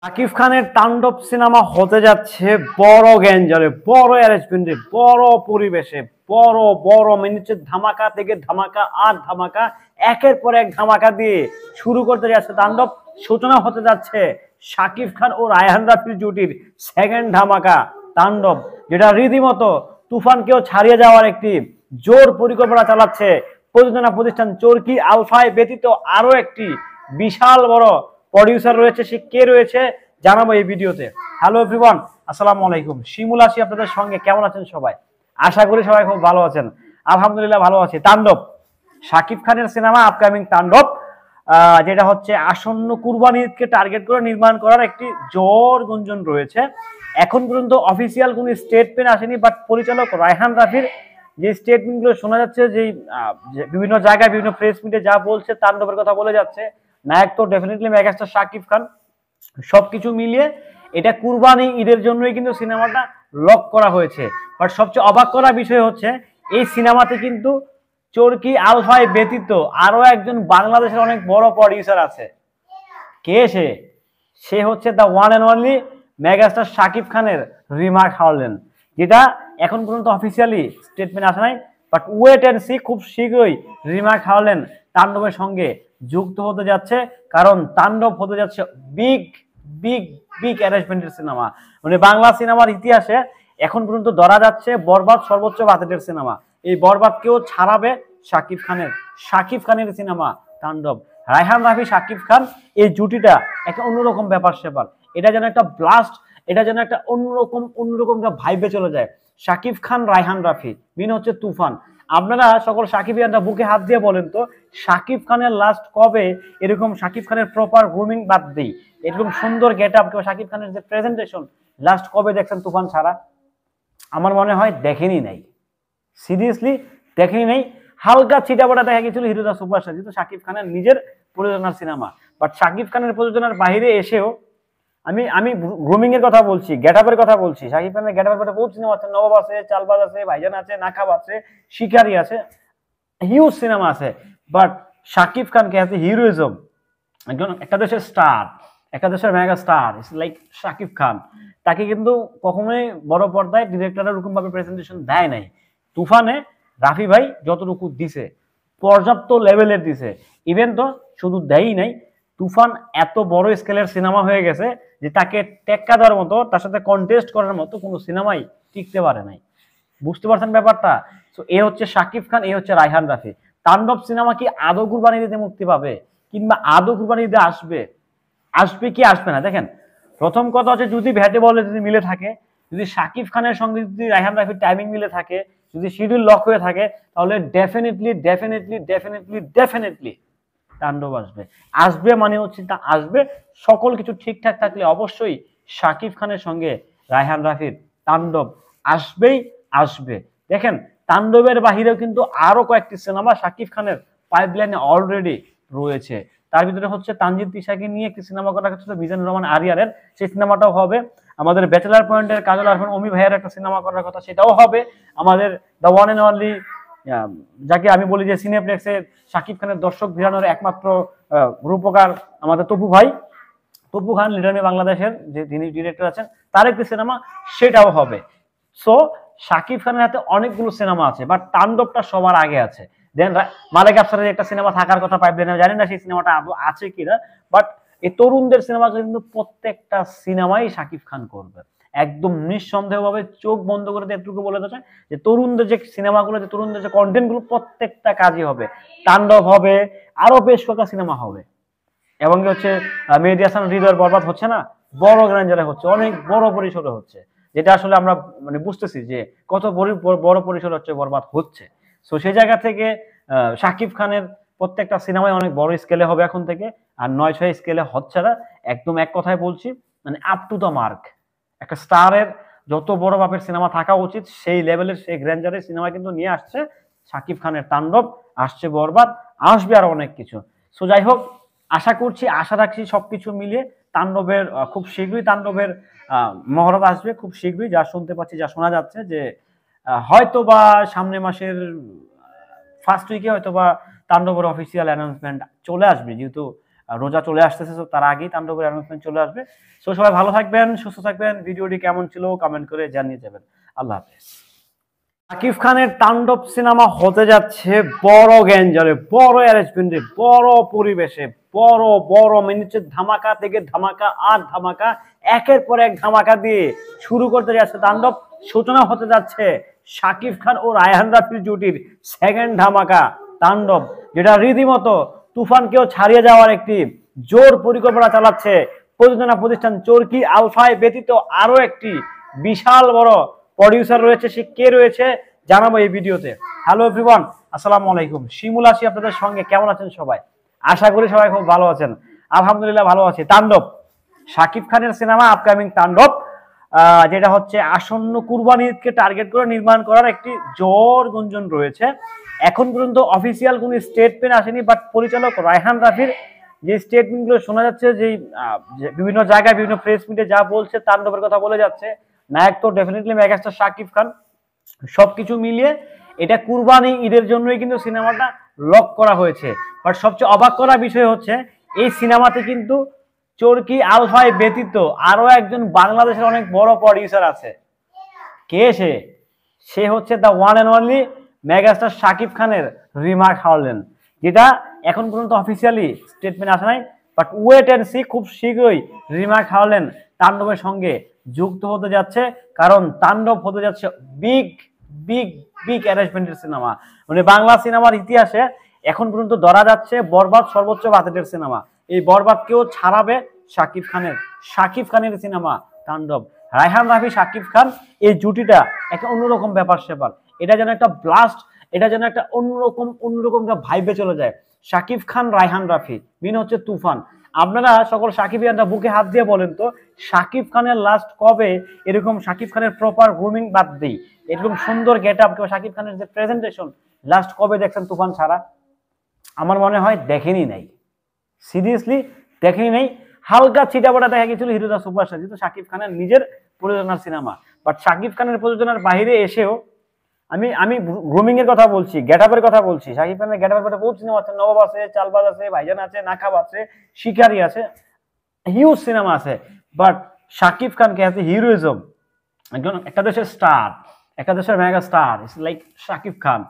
শাকিব খানের তাণ্ডব সিনেমা হতে যাচ্ছে বড় গ্যাঞ্জারে, বড় অ্যারেঞ্জমেন্টে, বড় পরিবেশে, বড় বড় মিনিটের ধামাকা থেকে ধামাকা আর ধামাকা, একের পর এক ধামাকা দিয়ে শুরু করতে যাচ্ছে তাণ্ডব। সূচনা হতে যাচ্ছে শাকিব খান ও রায়হান রাফির জুটির সেকেন্ড ধামাকা তাণ্ডব, যেটা রীতিমতো তুফানকেও ছাড়িয়ে যাওয়ার একটি জোর পরিকল্পনা চালাচ্ছে প্রযোজনা প্রতিষ্ঠান চরকি আলফায় ব্যতীত আরো একটি বিশাল বড় প্রডিউসার রয়েছে। সে কে রয়েছে জানাবো এই ভিডিওতে। হ্যালো এভরিওয়ান, আসসালামু আলাইকুম। শিমুল আছি আপনাদের সঙ্গে। কেমন আছেন সবাই? আশা করি সবাই খুব ভালো আছেন। আলহামদুলিল্লাহ ভালো আছি। তাণ্ডব, শাকিব খানের সিনেমা আপকামিং তাণ্ডব, যেটা হচ্ছে আসন্ন কুরবানি ঈদকে টার্গেট করে নির্মাণ করার একটি জোর গুঞ্জন রয়েছে। এখন পর্যন্ত অফিসিয়াল কোনো স্টেটমেন্ট আসেনি, বাট পরিচালক রায়হান রাফির যে স্টেটমেন্টগুলো শোনা যাচ্ছে, যে বিভিন্ন জায়গায় বিভিন্ন প্রেস মিটে যা বলছে, তাণ্ডবের কথা বলে যাচ্ছে। নায়ক তো ডেফিনেটলি মেগাস্টার শাকিব খান। সবকিছু মিলিয়ে এটা কুরবানি ঈদের জন্যই কিন্তু সিনেমাটা লক করা হয়েছে। বাট সবচেয়ে অবাক করা বিষয় হচ্ছে এই সিনেমাতে কিন্তু চরকি আলফায় ব্যতীত আরো একজন বাংলাদেশের অনেক বড় প্রডিউসার আছে। কে সে? সে হচ্ছে the one and only megastar Shakib খানের রিমার্ক হারলেন, যেটা এখন পর্যন্ত অফিসিয়ালি স্টেটমেন্ট আসে নাই। বাট ওয়েট অ্যান্ড সি, খুব শীঘ্রই রিমার্ক হারলেন তাণ্ডবের সঙ্গে যুক্ত হতে যাচ্ছে, কারণ তাণ্ডব হতে যাচ্ছে বিগ বিগ বিগ অ্যারেঞ্জমেন্টের সিনেমা। মানে বাংলা সিনেমার ইতিহাসে এখন পর্যন্ত ধরা যাচ্ছে বরবাদ সর্বোচ্চ বাজেটের সিনেমা। এই বরবাদকেও ছাড়াবে শাকিব খানের সিনেমা তাণ্ডব। রায়হান রাফি শাকিব খান এই জুটিটা একটা অন্যরকম ব্যাপার স্যাপার। এটা যেন একটা ব্লাস্ট, এটা যেন একটা অন্যরকম একটা ভাইবে চলে যায়। শাকিব খান রায়হান রাফি মিন হচ্ছে তুফান। আপনারা সকল সাকিবিয়ানরা বুকে হাত দিয়ে বলেন তো, শাকিব খানের লাস্ট কবে এরকম শাকিব খানের প্রপার গ্রুমিং বাদ দেই, এরকম সুন্দর গেট আপ কিংবা শাকিব খানের যে প্রেজেন্টেশন লাস্ট কবে দেখছেন তুফান ছাড়া? আমার মনে হয় দেখেনি নাই, সিরিয়াসলি দেখেনি নাই। হালকা ছিটাফাটা দেখা গেছিল হিরো দা সুপারস্টার, যেহেতু শাকিব খানের নিজের প্রযোজনার সিনেমা। বাট শাকিব খানের প্রযোজনার বাইরে এসেও আমি আমি গ্রুমিং এর কথা বলছি, গেটআপের কথা বলছি। শাকিব খানের গেটআপের কথা বহুত সিনেমা আছে, নবাব আছে, চালবাজ আছে, ভাইজান আছে, নাকাব আছে, শিকারি আছে, হিউজ সিনেমা আছে। বাট শাকিব খানকে এত হিরোইজম, একজন একটা দেশের স্টার, একটা দেশের mega star like Shakib Khan, তাকে কিন্তু কখনোই বড় পর্দায় ডিরেক্টররা ওরকম ভাবে প্রেজেন্টেশন দেয় নাই। তুফানে রাফি ভাই যতটুকু দিছে পর্যাপ্ত লেভেলের দিছে। ইভেন তো শুধু দেয়ই নাই, তুফান এত বড় স্কেলের সিনেমা হয়ে গেছে যে তাকে টেক্কা দেওয়ার মতো, তার সাথে কন্টেস্ট করার মতো কোনো সিনেমাই টিকতে পারে নাই। বুঝতে পারছেন ব্যাপারটা? তো এ হচ্ছে শাকিব খান, এ হচ্ছে রায়হান রাফি। তাণ্ডব সিনেমা কি আদৌ কুরবানি ঈদে মুক্তি পাবে, কিংবা আদৌ কুরবানি ঈদে আসবে? আসবে কি আসবে না? দেখেন, প্রথম কথা হচ্ছে যদি ভ্যাটে বলে যদি মিলে থাকে, যদি শাকিব খানের সঙ্গে যদি রায়হান রাফির টাইমিং মিলে থাকে, যদি শিডিউল লক হয়ে থাকে, তাহলে ডেফিনেটলি ডেফিনেটলি ডেফিনেটলি ডেফিনেটলি তাণ্ডব আসবে। আসবে মানে হচ্ছে তা আসবে। সকল কিছু ঠিকঠাক থাকলে অবশ্যই শাকিব খানের সঙ্গে রায়হান রাফির তাণ্ডব আসবেই আসবে। দেখেন, তাণ্ডবের বাহিরেও কিন্তু আরো কয়েকটি সিনেমা শাকিব খানের পাইপলাইনে অলরেডি রয়েছে। তার ভিতরে হচ্ছে তানজিদ তিশাকে নিয়ে একটি সিনেমা করা হচ্ছে মিজানুর রহমান আরিয়ারের, সেই সিনেমাটাও হবে। আমাদের ব্যাচেলার পয়েন্টের কাজল আরফান অমি ভাইয়ের একটা সিনেমা করার কথা, সেটাও হবে। আমাদের দ্য ওয়ান এন্ড অনলি, যাকে আমি বলি যে সিনেপ্লেক্সে শাকিব খানের দর্শক ভিড়ানোর একমাত্র রূপকার, আমাদের তপু খান লিডার বাংলাদেশের যে যিনি ডিরেক্টর আছেন, তার একটি সিনেমা, সেটাও হবে। সো শাকিব খানের হাতে অনেকগুলো সিনেমা আছে, বাট তাণ্ডবটা সবার আগে আছে। দেন মালেক আফসারের একটা সিনেমা থাকার কথা পাইপলাইনে, জানি না সেই সিনেমাটা আছে কিনা। বাট এই তরুণদের সিনেমা কিন্তু প্রত্যেকটা সিনেমাই শাকিব খান করবে একদম নিঃসন্দেহভাবে। চোখ বন্ধ করে এতটুকু বলে দেয় যে তরুণদের যে সিনেমাগুলো, যে তরুণদের যে কন্টেন্টগুলো, প্রত্যেকটা কাজই হবে। তাণ্ডব হবে, আরো বেশ কয়েকটা সিনেমা হবে। এবং হচ্ছে মেহেদী হাসান হৃদয়ের বরবাদ হচ্ছে না, বড় গ্র্যান্ডারে হচ্ছে, অনেক বড় পরিসরে হচ্ছে, যেটা আসলে আমরা মানে বুঝতেছি যে কত বড় পরিসরে হচ্ছে বরবাদ হচ্ছে। সো সেই জায়গা থেকে শাকিব খানের প্রত্যেকটা সিনেমায় অনেক বড় স্কেলে হবে এখন থেকে, আর 9-6 স্কেলে হচ্ছে না। একদম এক কথায় বলছি, মানে আপ টু দ্য মার্ক। একটা স্টারের যত বড় মাপের সিনেমা থাকা উচিত, সেই লেভেলের, সেই গ্র্যান্ডারের সিনেমা কিন্তু নিয়ে আসছে শাকিব খানের তাণ্ডব, আসছে বরবাদ, আসবে আর অনেক কিছু। সো যাই হোক, আশা করছি, আশা রাখছি সবকিছু মিলিয়ে তাণ্ডবের খুব শীঘ্রই তাণ্ডবের মহরত আসবে খুব শীঘ্রই। যা শুনতে পাচ্ছি, যা শোনা যাচ্ছে, যে হয়তো বা সামনের মাসের ফার্স্ট উইকে হয়তো বা তাণ্ডবের অফিসিয়াল অ্যানাউন্সমেন্ট চলে আসবে, যেহেতু রোজা চলে আসতেছে, তো তার আগেই তাণ্ডবের অ্যানাউন্সমেন্ট চলে আসবে। তো সবাই ভালো থাকবেন, সুস্থ থাকবেন। ভিডিওটি কেমন ছিল কমেন্ট করে জানিয়ে যাবেন। আল্লাহ হাফেজ। শাকিব খানের তাণ্ডব সিনেমা হতে যাচ্ছে বড় গ্যাঞ্জালে, বড় অ্যারেঞ্জমেন্টে, বড় পরিবেশে, বড় বড় মিনিটের ধামাকা থেকে ধামাকা আর ধামাকা, একের পর এক ধামাকা দিয়ে শুরু করতে যাচ্ছে তাণ্ডব। সূচনা হতে যাচ্ছে শাকিব খান ও রায়হান রাফির জুটির সেকেন্ড ধামাকা তাণ্ডব, যেটা রীতিমতো তুফানকেও ছাড়িয়ে যাওয়ার একটি জোর পরিকল্পনা চালাচ্ছে প্রযোজনা প্রতিষ্ঠান চরকি আলফায় ব্যতীত আরো একটি বিশাল বড় প্রডিউসার রয়েছে। সে কে রয়েছে জানাবো এই ভিডিওতে। হ্যালো এভরিওয়ান, আসসালামু আলাইকুম। শিমুল আছি আপনাদের সঙ্গে। কেমন আছেন সবাই? আশা করি সবাই খুব ভালো আছেন। আলহামদুলিল্লাহ ভালো আছি। তাণ্ডব, শাকিব খানের সিনেমা আপকামিং তাণ্ডব, যেটা হচ্ছে আসন্ন কুরবানি ঈদকে টার্গেট করে নির্মাণ করার একটি জোর গুঞ্জন রয়েছে। এখন পর্যন্ত অফিসিয়াল কোনো স্টেটমেন্ট আসেনি, বাট পরিচালক রায়হান রাফির যে স্টেটমেন্টগুলো শোনা যাচ্ছে, যে বিভিন্ন জায়গায় বিভিন্ন প্রেস মিটে যা বলছে, তাণ্ডবের কথা বলে যাচ্ছে। নায়ক তো ডেফিনেটলি মেগাস্টার শাকিব খান। সবকিছু মিলিয়ে এটা কুরবানি ঈদের জন্যই কিন্তু সিনেমাটা লক করা হয়েছে। বাট সবচেয়ে অবাক করা বিষয় হচ্ছে এই সিনেমাতে কিন্তু চরকি আলফায় ব্যতীত আরো একজন বাংলাদেশের অনেক বড় প্রডিউসার আছে। কে সে? সে হচ্ছে the one and only megastar Shakib খানের রিমার্ক হারলেন, যেটা এখন পর্যন্ত অফিসিয়ালি স্টেটমেন্ট আসে নাই। বাট ওয়েট এন্ড সি, খুব শীঘ্রই রিমার্ক হারলেন তাণ্ডবের সঙ্গে যুক্ত হতে যাচ্ছে, কারণ তাণ্ডব হতে যাচ্ছে বিগ বিগ বিগ অ্যারেঞ্জমেন্টের সিনেমা। মানে বাংলা সিনেমার ইতিহাসে এখন পর্যন্ত ধরা যাচ্ছে বরবাদ সর্বোচ্চ বাজেটের সিনেমা। এই বরবাদকেও ছাড়াবে শাকিব খানের সিনেমা তাণ্ডব। রায়হান রাফি শাকিব খান এই জুটিটা একটা অন্যরকম ব্যাপার স্যাপার। এটা যেন একটা ব্লাস্ট, এটা যেন একটা অন্যরকম একটা ভাইবে চলে যায়। শাকিব খান রায়হান রাফি মিন হচ্ছে তুফান। আপনারা সকল সাকিবিয়ানরা বুকে হাত দিয়ে বলেন তো, শাকিব খানের লাস্ট কবে এরকম শাকিব খানের প্রপার গ্রুমিং বাদ দেই, এরকম সুন্দর গেট আপ কিংবা শাকিব খানের যে প্রেজেন্টেশন লাস্ট কবে দেখছেন তুফান ছাড়া? আমার মনে হয় দেখেনি নাই, সিরিয়াসলি দেখেনি নাই। হালকা ছিটাফাটা দেখা গেছিল হিরো দা সুপারস্টার, যেহেতু শাকিব খানের নিজের প্রযোজনার সিনেমা। বাট শাকিব খানের প্রযোজনার বাইরে এসেও আমি আমি গ্রুমিং এর কথা বলছি, গেটআপের কথা বলছি। শাকিব খানের গেটআপের কথা বহুত সিনেমা আছে, নবাব আছে, চালবাজ আছে, ভাইজান আছে, নাকাব আছে, শিকারি আছে, হিউজ সিনেমা আছে। বাট শাকিব খানকে এত হিরোইজম, একজন একটা দেশের স্টার, একটা দেশের mega star like Shakib Khan,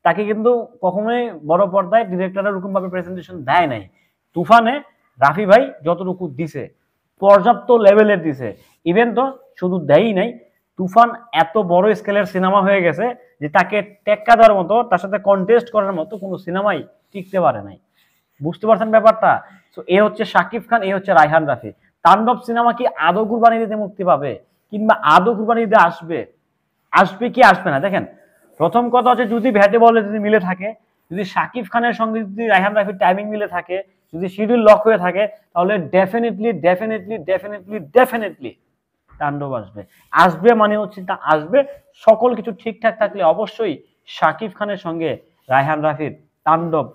তাকে কিন্তু কখনোই বড় পর্দায় ডিরেক্টরের ওরকম ভাবে প্রেজেন্টেশন দেয় নাই। তুফানে রাফি ভাই যতটুকু দিছে পর্যাপ্ত লেভেলের দিছে। ইভেন তো শুধু দেয়ই নাই, তুফান এত বড় স্কেলের সিনেমা হয়ে গেছে যে তাকে টেক্কা দেওয়ার মতো, তার সাথে কন্টেস্ট করার মতো কোনো সিনেমাই টিকতে পারে নাই। বুঝতে পারছেন ব্যাপারটা? তো এ হচ্ছে শাকিব খান, এ হচ্ছে রায়হান রাফি। তাণ্ডব সিনেমা কি আদৌ কুরবানি ঈদে মুক্তি পাবে, কিংবা আদৌ কুরবানি ঈদে আসবে? আসবে কি আসবে না? দেখেন, প্রথম কথা হচ্ছে যদি ভ্যাটে বলে যদি মিলে থাকে, যদি শাকিব খানের সঙ্গে যদি রায়হান রাফির টাইমিং মিলে থাকে, যদি শিডিউল লক হয়ে থাকে, তাহলে ডেফিনেটলি ডেফিনেটলি ডেফিনেটলি ডেফিনেটলি তাণ্ডব আসবে। আসবে মানে হচ্ছে তা আসবে। সকল কিছু ঠিকঠাক থাকলে অবশ্যই শাকিব খানের সঙ্গে রায়হান রাফির তাণ্ডব